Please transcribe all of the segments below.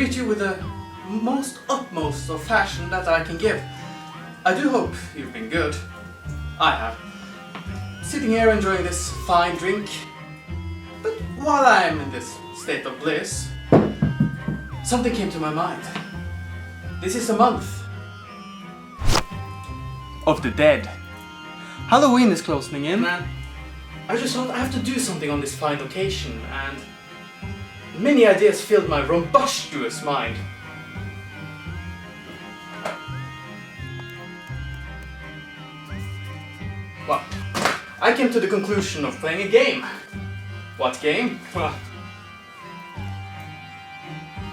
greet you with the most utmost of fashion that I can give. I do hope you've been good. I have. Sitting here enjoying this fine drink. But while I'm in this state of bliss, something came to my mind. This is the month of the dead. Halloween is closing in, and I just thought I have to do something on this fine occasion, and many ideas filled my rumbustious mind. Well, I came to the conclusion of playing a game. What game? Well,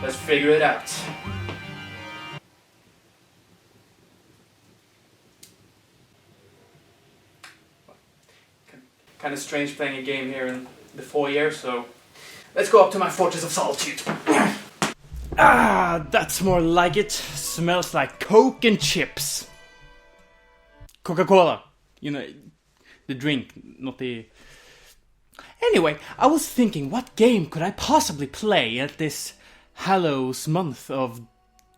let's figure it out. Kind of strange playing a game here in the foyer, so let's go up to my fortress of solitude. Ah, that's more like it. Smells like Coke and chips. Coca-Cola. You know, the drink, not the... Anyway, I was thinking, what game could I possibly play at this Hallows month of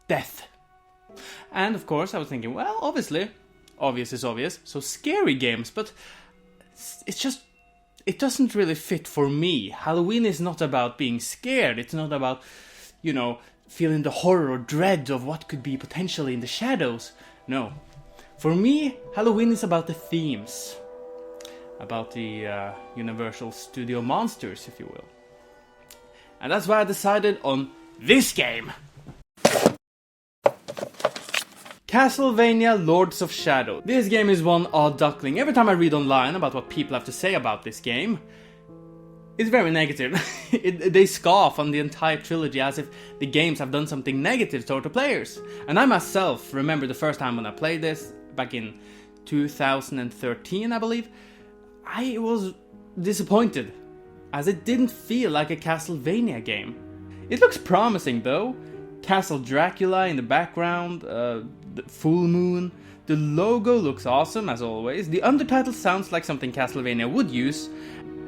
death? And of course I was thinking, well, obviously, obvious is obvious, so scary games, but it's just, it doesn't really fit for me. Halloween is not about being scared, it's not about, you know, feeling the horror or dread of what could be potentially in the shadows. No. For me, Halloween is about the themes. About the Universal Studio monsters, if you will. And that's why I decided on this game! Castlevania Lords of Shadow. This game is one odd duckling. Every time I read online about what people have to say about this game, it's very negative. They scoff on the entire trilogy as if the games have done something negative toward the players. And I myself remember the first time when I played this, back in 2013, I believe. I was disappointed, as it didn't feel like a Castlevania game. It looks promising though. Castle Dracula in the background, the full moon. The logo looks awesome as always. The undertitle sounds like something Castlevania would use.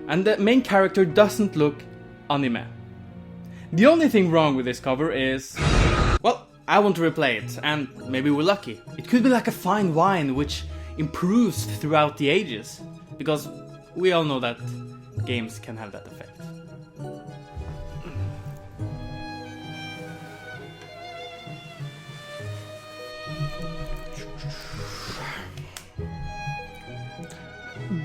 And the main character doesn't look anime. The only thing wrong with this cover is... well, I want to replay it, and maybe we're lucky. It could be like a fine wine which improves throughout the ages. Because we all know that games can have that effect.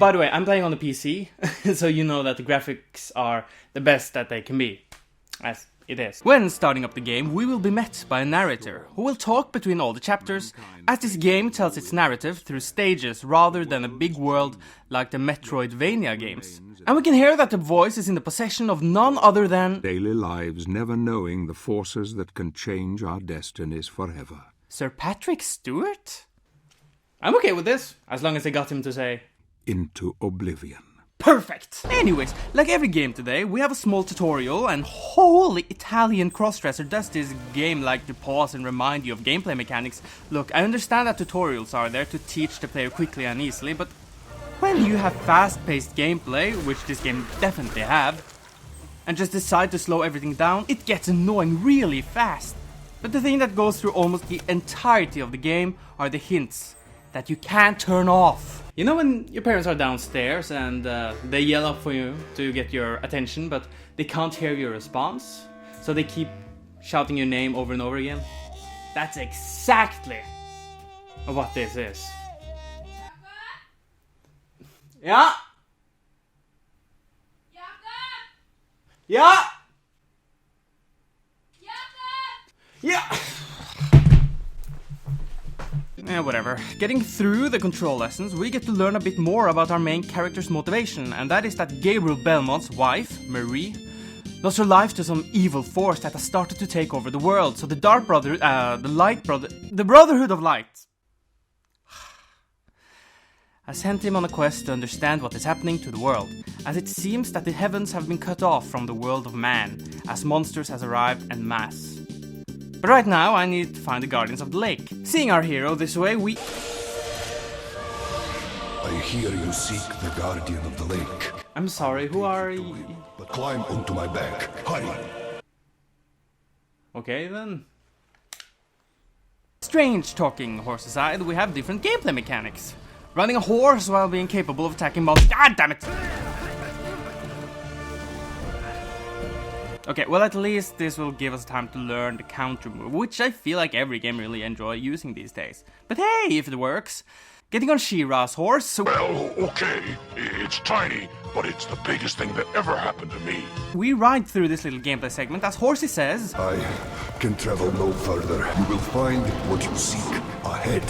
By the way, I'm playing on the PC, so you know that the graphics are the best that they can be. As it is. When starting up the game, we will be met by a narrator, who will talk between all the chapters, as this game tells its narrative through stages rather than a big world like the Metroidvania games. And we can hear that the voice is in the possession of none other than... daily lives never knowing the forces that can change our destinies forever. Sir Patrick Stewart? I'm okay with this, as long as I got him to say... into oblivion. Perfect! Anyways, like every game today, we have a small tutorial, and holy Italian crossdresser does this game like to pause and remind you of gameplay mechanics. Look, I understand that tutorials are there to teach the player quickly and easily, but when you have fast-paced gameplay, which this game definitely have, and just decide to slow everything down, it gets annoying really fast. But the thing that goes through almost the entirety of the game are the hints that you can't turn off. You know when your parents are downstairs and they yell up for you to get your attention, but they can't hear your response? So they keep shouting your name over and over again? That's exactly what this is. Yeah? Yeah? Yeah! Whatever. Getting through the control lessons, we get to learn a bit more about our main character's motivation, and that is that Gabriel Belmont's wife, Marie, lost her life to some evil force that has started to take over the world. So the Dark Brother, the Brotherhood of Light, has sent him on a quest to understand what is happening to the world, as it seems that the heavens have been cut off from the world of man, as monsters has arrived en masse. But right now, I need to find the Guardians of the Lake. Seeing our hero this way, we... I hear you seek the Guardian of the Lake. I'm sorry, who are you? But climb onto my back. Hurry! Okay then. Strange talking horse aside, we have different gameplay mechanics. Running a horse while being capable of attacking monsters. God damn it! Okay, well at least this will give us time to learn the counter move, which I feel like every game really enjoy using these days. But hey, if it works. Getting on She-Ra's horse, so Well, okay. It's tiny, but it's the biggest thing that ever happened to me. we ride through this little gameplay segment as Horsey says, I can travel no further. You will find what you seek ahead.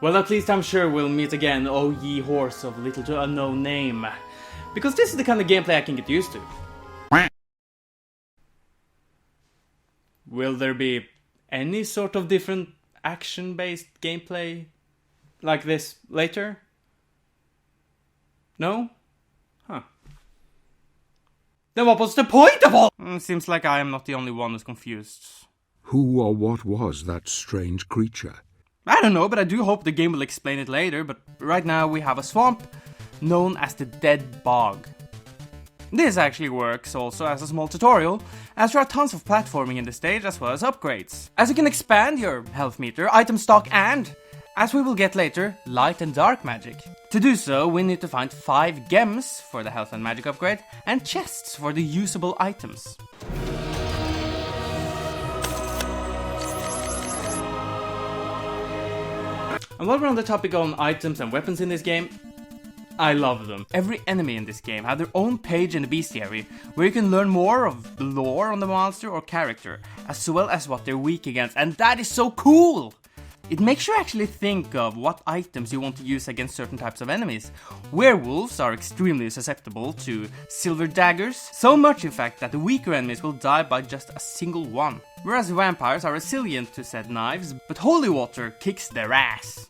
well, at least I'm sure we'll meet again, O ye horse of little to unknown name. Because this is the kind of gameplay I can get used to. Will there be any sort of different action-based gameplay like this later? No? Huh. Then what was the point of all? Seems like I am not the only one who's confused. Who or what was that strange creature? I don't know, but I do hope the game will explain it later, but right now we have a swamp known as the Dead Bog. This actually works also as a small tutorial, as there are tons of platforming in the stage as well as upgrades. As you can expand your health meter, item stock and, as we will get later, light and dark magic. To do so, we need to find 5 gems for the health and magic upgrade, and chests for the usable items. And while we're on the topic on items and weapons in this game, I love them. Every enemy in this game have their own page in the bestiary, where you can learn more of the lore on the monster or character, as well as what they're weak against, and that is so cool! It makes you actually think of what items you want to use against certain types of enemies. Werewolves are extremely susceptible to silver daggers, so much in fact that the weaker enemies will die by just a single one. Whereas vampires are resilient to said knives, but holy water kicks their ass.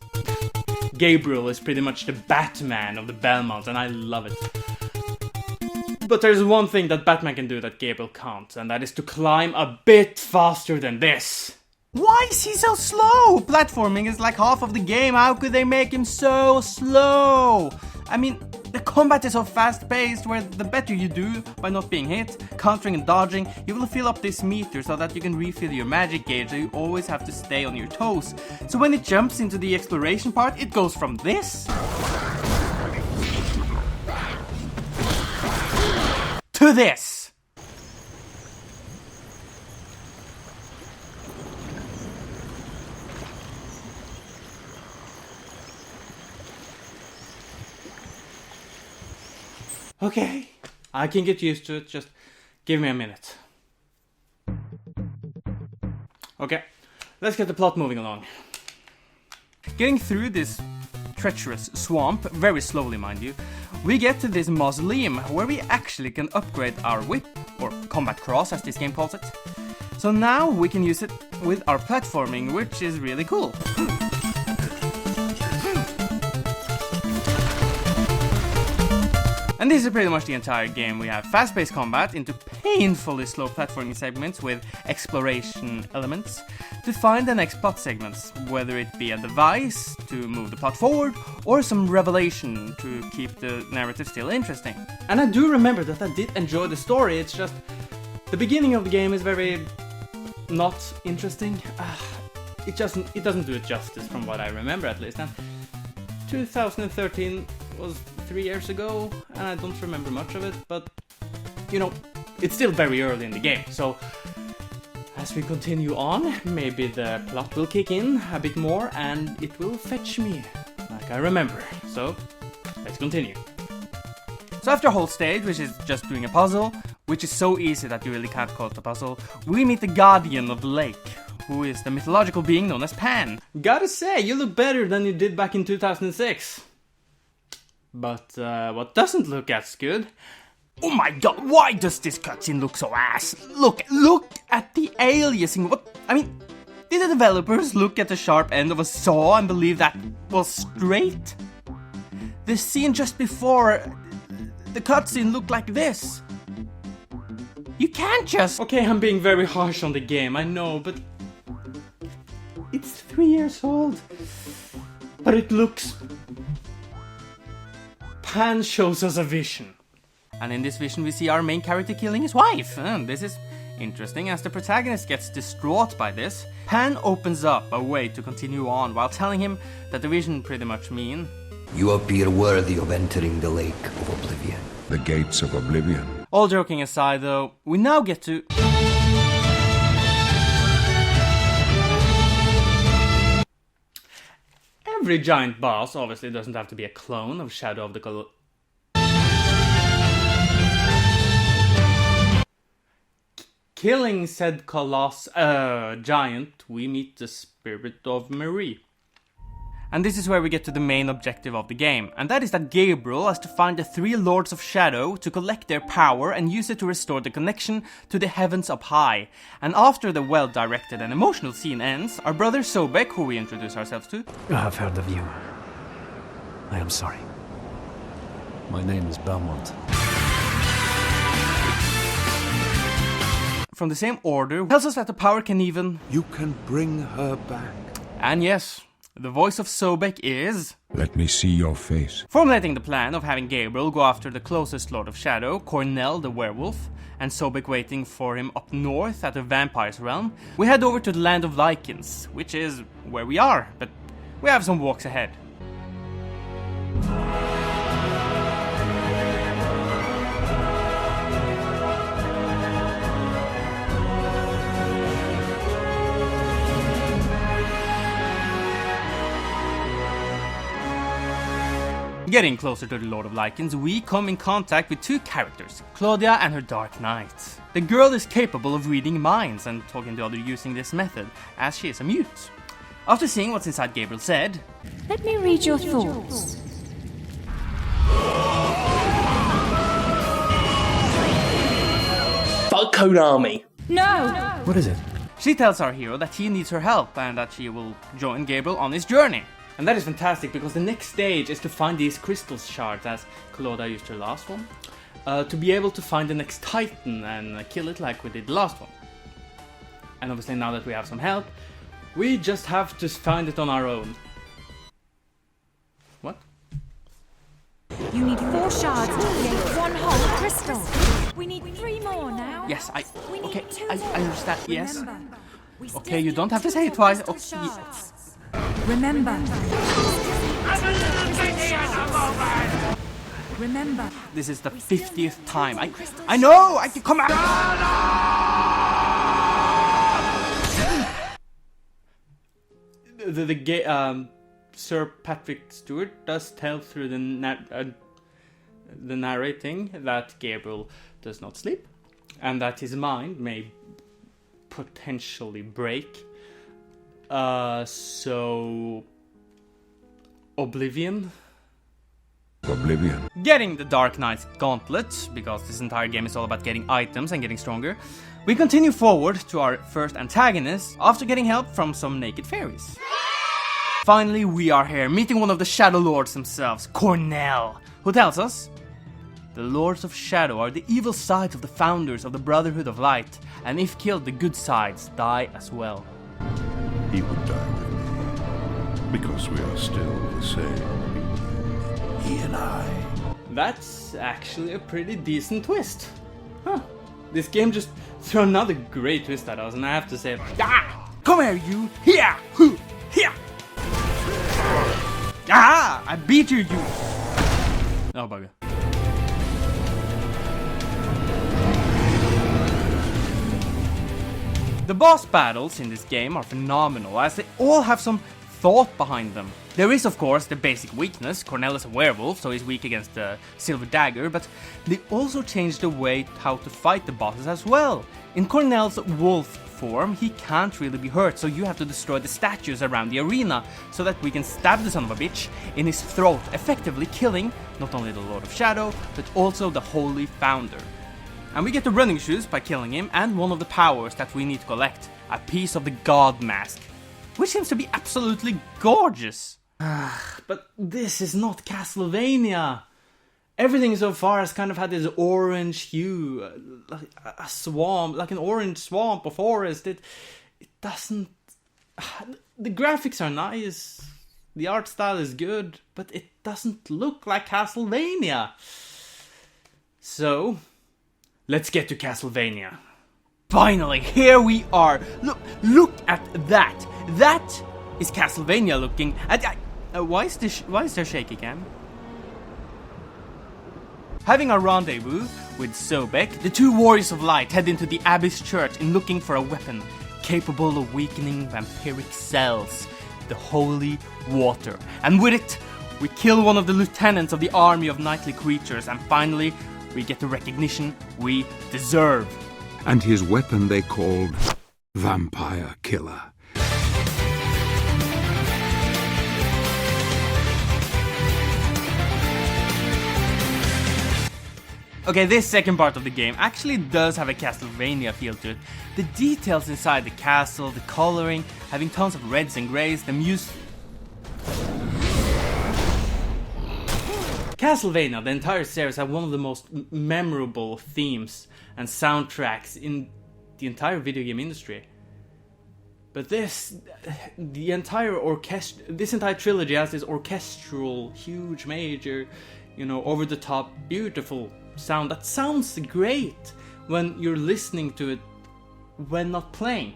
Gabriel is pretty much the Batman of the Belmont, and I love it. But there's one thing that Batman can do that Gabriel can't, and that is to climb a bit faster than this. Why is he so slow? Platforming is like half of the game, how could they make him so slow? I mean, the combat is so fast-paced where the better you do by not being hit, countering and dodging, you will fill up this meter so that you can refill your magic gauge, so you always have to stay on your toes. So when it jumps into the exploration part, it goes from this to this. Okay, I can get used to it, just give me a minute. Okay, let's get the plot moving along. Getting through this treacherous swamp, very slowly mind you, we get to this mausoleum where we actually can upgrade our whip, or combat cross as this game calls it. So now we can use it with our platforming, which is really cool. And this is pretty much the entire game. We have fast-paced combat into painfully slow platforming segments with exploration elements to find the next plot segments, whether it be a device to move the plot forward or some revelation to keep the narrative still interesting. And I do remember that I did enjoy the story, it's just the beginning of the game is very not interesting. It doesn't do it justice from what I remember at least. And 2013 was 3 years ago, and I don't remember much of it, but, you know, it's still very early in the game, so as we continue on, maybe the plot will kick in a bit more, and it will fetch me, like I remember. So, let's continue. So after a whole stage, which is just doing a puzzle, which is so easy that you really can't call it a puzzle, we meet the Guardian of the Lake, who is the mythological being known as Pan. Gotta say, you look better than you did back in 2006. But what doesn't look as good? Oh my god, why does this cutscene look so ass? Look at the aliasing. What? I mean, did the developers look at the sharp end of a saw and believe that was straight? The scene just before the cutscene looked like this. You can't just... Okay, I'm being very harsh on the game, I know, but... It's 3 years old. But it looks... Pan shows us a vision. And in this vision we see our main character killing his wife. This is interesting as the protagonist gets distraught by this. Pan opens up a way to continue on while telling him that the vision pretty much mean... You appear worthy of entering the Lake of Oblivion. The gates of oblivion. All joking aside though, we now get to... Every giant boss obviously doesn't have to be a clone of Shadow of the Killing said giant, we meet the spirit of Marie. And this is where we get to the main objective of the game, and that is that Gabriel has to find the 3 Lords of Shadow to collect their power and use it to restore the connection to the heavens up high. And after the well-directed and emotional scene ends, our brother Sobek, who we introduce ourselves to... I have heard of you. I am sorry. My name is Belmont. From the same order, tells us that the power can even... You can bring her back. And yes, the voice of Sobek is... Let me see your face. Formulating the plan of having Gabriel go after the closest Lord of Shadow, Cornell the werewolf, and Sobek waiting for him up north at the vampire's realm, we head over to the land of Lycans, which is where we are, but we have some walks ahead. Getting closer to the Lord of Lycans, we come in contact with 2 characters, Claudia and her Dark Knight. The girl is capable of reading minds and talking to others using this method, as she is a mute. After seeing what's inside Gabriel said, Let me read your thoughts. Fuck Konami. No! What is it? she tells our hero that he needs her help and that she will join Gabriel on his journey. And that is fantastic, because the next stage is to find these crystal shards, as Claudia used her last one, to be able to find the next Titan and kill it like we did the last one. And obviously now that we have some help, we just have to find it on our own. What? You need 4 shards to create 1 whole crystal. We need 3 more now. Yes, We need okay, 2 I more. understand, yes. Remember, we still Okay, you need don't have to two say it more twice. crystal Okay. shards. Remember. Remember. This is the 50th time. I know! I can come out! Sir Patrick Stewart does tell through the narrating that Gabriel does not sleep, and that his mind may potentially break. So... Oblivion? Oblivion. Getting the Dark Knight's gauntlet, because this entire game is all about getting items and getting stronger, we continue forward to our first antagonist after getting help from some naked fairies. Finally, we are here, meeting one of the Shadow Lords themselves, Cornell, who tells us the Lords of Shadow are the evil sides of the founders of the Brotherhood of Light, and if killed, the good sides die as well. He would die with me, because we are still the same. He and I. That's actually a pretty decent twist. Huh. This game just threw another great twist at us, and I have to say, come here, you! Here! Here! Ah! I beat you! Oh, bugger. The boss battles in this game are phenomenal, as they all have some thought behind them. There is, of course, the basic weakness. Cornell is a werewolf, so he's weak against the silver dagger, but they also changed the way how to fight the bosses as well. In Cornell's wolf form, he can't really be hurt, so you have to destroy the statues around the arena so that we can stab the son of a bitch in his throat, effectively killing not only the Lord of Shadow, but also the Holy Founder. And we get the running shoes by killing him, and one of the powers that we need to collect, a piece of the God Mask, which seems to be absolutely gorgeous. But this is not Castlevania. everything so far has kind of had this orange hue, like a swamp, like an orange swamp or forest. It doesn't... The graphics are nice, the art style is good, but it doesn't look like Castlevania. So, let's get to Castlevania. Finally, here we are. Look at that. That is Castlevania looking. Why is there shaky cam? Having a rendezvous with Sobek, the two warriors of light head into the Abyss Church in looking for a weapon capable of weakening vampiric cells, the holy water. And with it, we kill one of the lieutenants of the army of nightly creatures, and finally, we get the recognition we deserve. And his weapon they called Vampire Killer. Okay, this second part of the game actually does have a Castlevania feel to it. The details inside the castle, the coloring, having tons of reds and greys, the music... Castlevania, the entire series, have one of the most memorable themes and soundtracks in the entire video game industry. But this entire trilogy has this orchestral, huge, major, over-the-top, beautiful sound that sounds great when you're listening to it when not playing.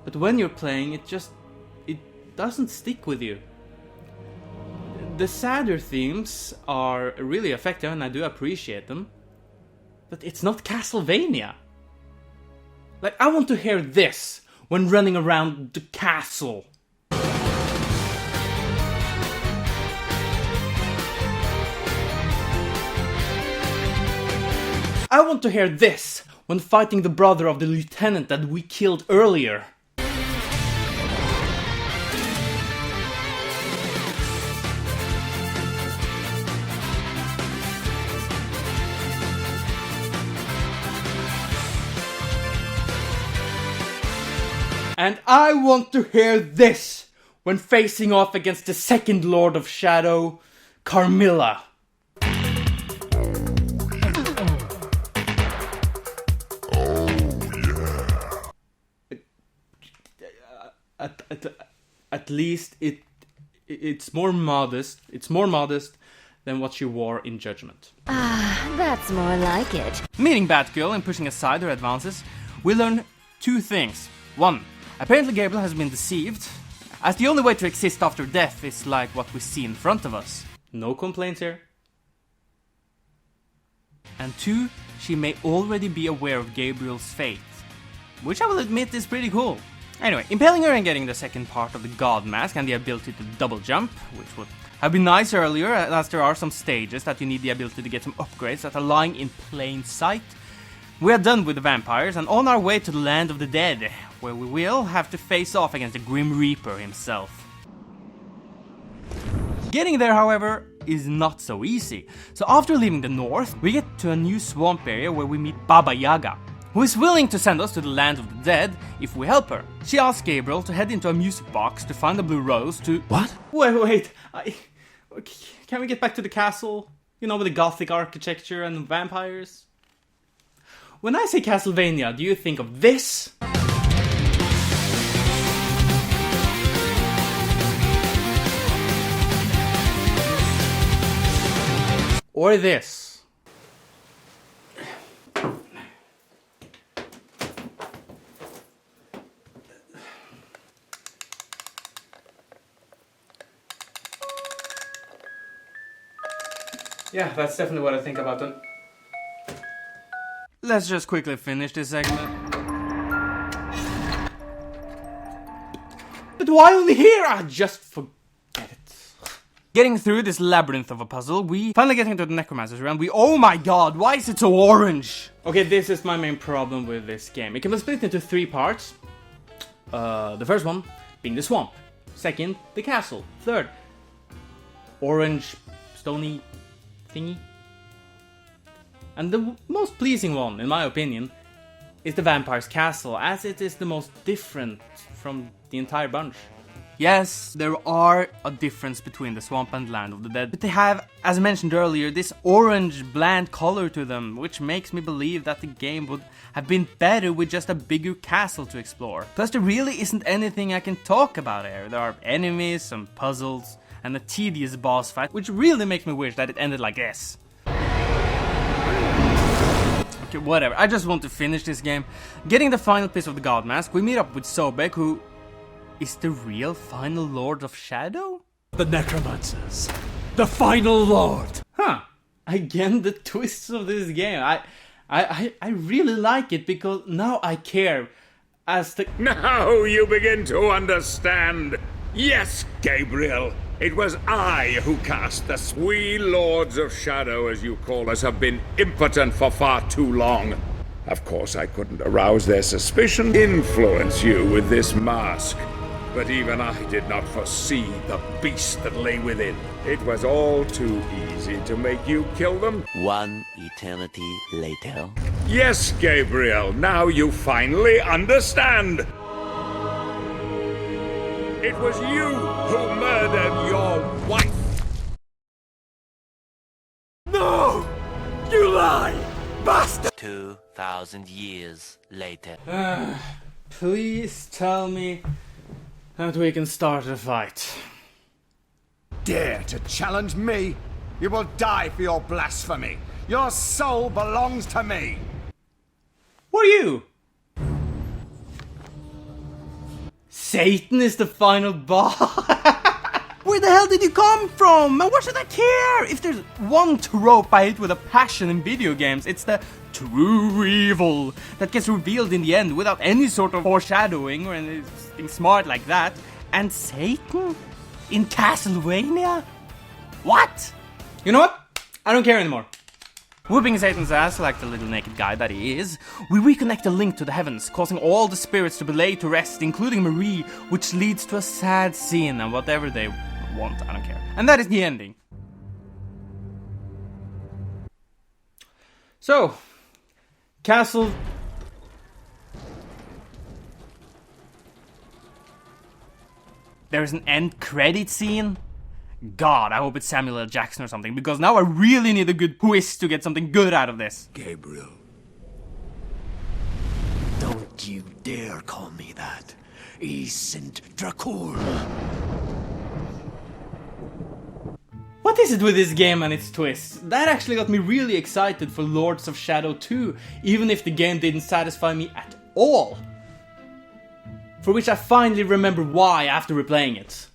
But when you're playing, it doesn't stick with you. The sadder themes are really effective and I do appreciate them. But it's not Castlevania. Like, I want to hear this when running around the castle. I want to hear this when fighting the brother of the lieutenant that we killed earlier. And I want to hear this when facing off against the second Lord of Shadow, Carmilla. At least it's more modest. It's more modest than what she wore in Judgment. Ah, that's more like it. Meeting Batgirl and pushing aside her advances, we learn two things. One, apparently Gabriel has been deceived, as the only way to exist after death is like what we see in front of us. No complaints here. And two, she may already be aware of Gabriel's fate, which I will admit is pretty cool. Anyway, impaling her and getting the second part of the God Mask and the ability to double jump, which would have been nice earlier, as there are some stages that you need the ability to get some upgrades that are lying in plain sight. We are done with the vampires and on our way to the land of the dead, where we will have to face off against the Grim Reaper himself. Getting there, however, is not so easy. So after leaving the north, we get to a new swamp area where we meet Baba Yaga, who is willing to send us to the land of the dead if we help her. She asks Gabriel to head into a music box to find a blue rose to... What? Wait, can we get back to the castle? With the gothic architecture and vampires? When I say Castlevania, do you think of this? Or this? Yeah, that's definitely what I think about them. Let's just quickly finish this segment. But why only here? I just forget it. Getting through this labyrinth of a puzzle, we finally get into the Necromancer's realm. Oh my god, why is it so orange? Okay, this is my main problem with this game. It can be split into three parts. The first one being the swamp. Second, the castle. Third, orange, stony thingy. And the most pleasing one, in my opinion, is the vampire's castle, as it is the most different from the entire bunch. Yes, there are a difference between the swamp and Land of the Dead, but they have, as I mentioned earlier, this orange bland color to them, which makes me believe that the game would have been better with just a bigger castle to explore. Plus there really isn't anything I can talk about here. There are enemies, some puzzles, and a tedious boss fight, which really makes me wish that it ended like this. Okay, whatever, I just want to finish this game. Getting the final piece of the God Mask, we meet up with Sobek, who is the real final Lord of Shadow? The Necromancers. The final Lord. Huh. Again, the twists of this game. I really like it because now I care as the... Now you begin to understand. Yes, Gabriel. It was I who cast us. We Lords of Shadow, as you call us, have been impotent for far too long. Of course, I couldn't arouse their suspicion, influence you with this mask. But even I did not foresee the beast that lay within. It was all too easy to make you kill them. One eternity later. Yes, Gabriel, now you finally understand. It was you who murdered your wife. No! You lie! Bastard! 2,000 years later. Please tell me that we can start a fight. Dare to challenge me? You will die for your blasphemy. Your soul belongs to me. Who are you? Satan is the final boss. Where the hell did you come from? And what should I care? If there's one trope I hate with a passion in video games, it's the true evil that gets revealed in the end without any sort of foreshadowing or anything smart like that. And Satan? In Castlevania? What? You know what? I don't care anymore. Whooping Satan's ass like the little naked guy that he is, we reconnect a link to the heavens, causing all the spirits to be laid to rest, including Marie, which leads to a sad scene and whatever they want, I don't care. And that is the ending. So, Castle... There's an end credit scene? God, I hope it's Samuel L. Jackson or something, because now I really need a good twist to get something good out of this. Gabriel. Don't you dare call me that. Saint Dracul. What is it with this game and its twists? That actually got me really excited for Lords of Shadow 2, even if the game didn't satisfy me at all. For which I finally remember why after replaying it.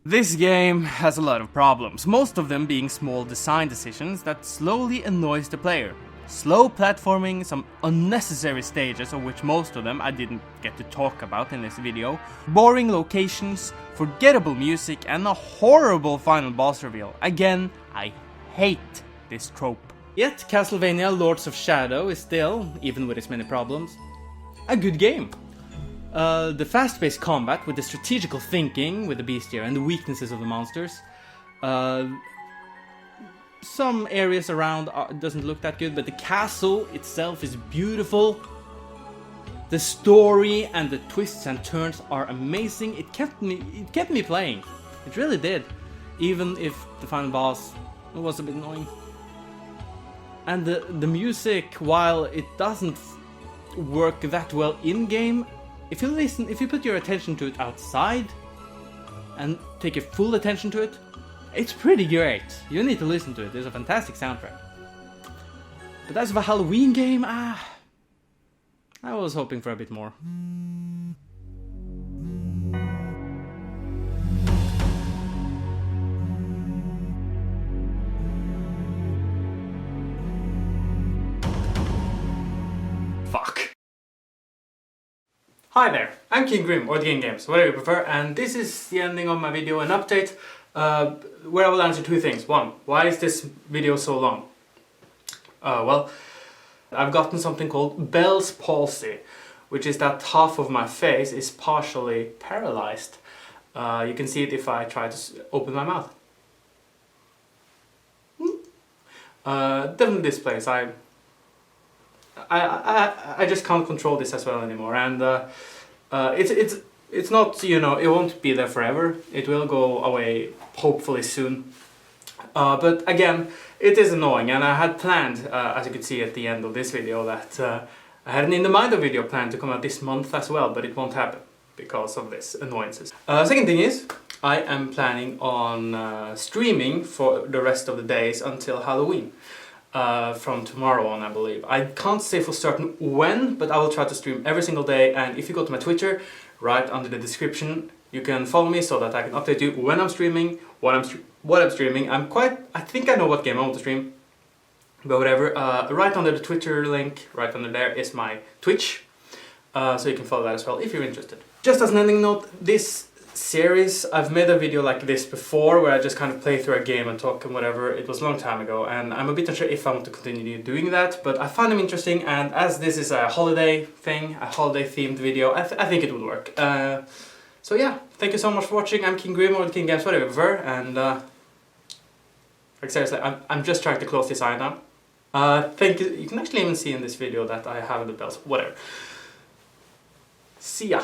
This game has a lot of problems, most of them being small design decisions that slowly annoys the player. Slow platforming, some unnecessary stages, of which most of them I didn't get to talk about in this video, boring locations, forgettable music, and a horrible final boss reveal. Again, I hate this trope. Yet Castlevania Lords of Shadow is still, even with its many problems, a good game. The fast-paced combat with the strategical thinking with the bestiary and the weaknesses of the monsters. Some areas around doesn't look that good, but the castle itself is beautiful. The story and the twists and turns are amazing. It kept me playing. It really did. Even if the final boss was a bit annoying. And the music, while it doesn't work that well in-game, if you put your attention to it outside and take your full attention to it, it's pretty great. You need to listen to it. It's a fantastic soundtrack. But as of a Halloween game, I was hoping for a bit more. Fuck. Hi there, I'm KingJGrim, or the King Games, whatever you prefer, and this is the ending of my video, an update, where I will answer two things. One, why is this video so long? Well, I've gotten something called Bell's palsy, which is that half of my face is partially paralyzed. You can see it if I try to open my mouth. Definitely this place. I just can't control this as well anymore, and it's It's not, you know, it won't be there forever. It will go away hopefully soon. But again, it is annoying, and I had planned, as you could see at the end of this video, that I had an In the Mind of video planned to come out this month as well, but it won't happen because of this annoyances. Second thing is, I am planning on streaming for the rest of the days until Halloween. From tomorrow on, I believe. I can't say for certain when, but I will try to stream every single day, and if you go to my Twitter, right under the description, you can follow me so that I can update you when I'm streaming, what I'm streaming. I think I know what game I want to stream, but whatever. Right under the Twitter link, right under there is my Twitch, so you can follow that as well if you're interested. Just as an ending note, this series, I've made a video like this before where I just kind of play through a game and talk and whatever. It was a long time ago, and I'm a bit unsure if I want to continue doing that, but I find them interesting, and as this is a holiday thing, a holiday themed video, I think it would work. So yeah, thank you so much for watching. I'm KingJGrim or King Games, whatever, and like seriously, I'm just trying to close this eye down. Thank you. You can actually even see in this video that I have the bells, whatever. See ya.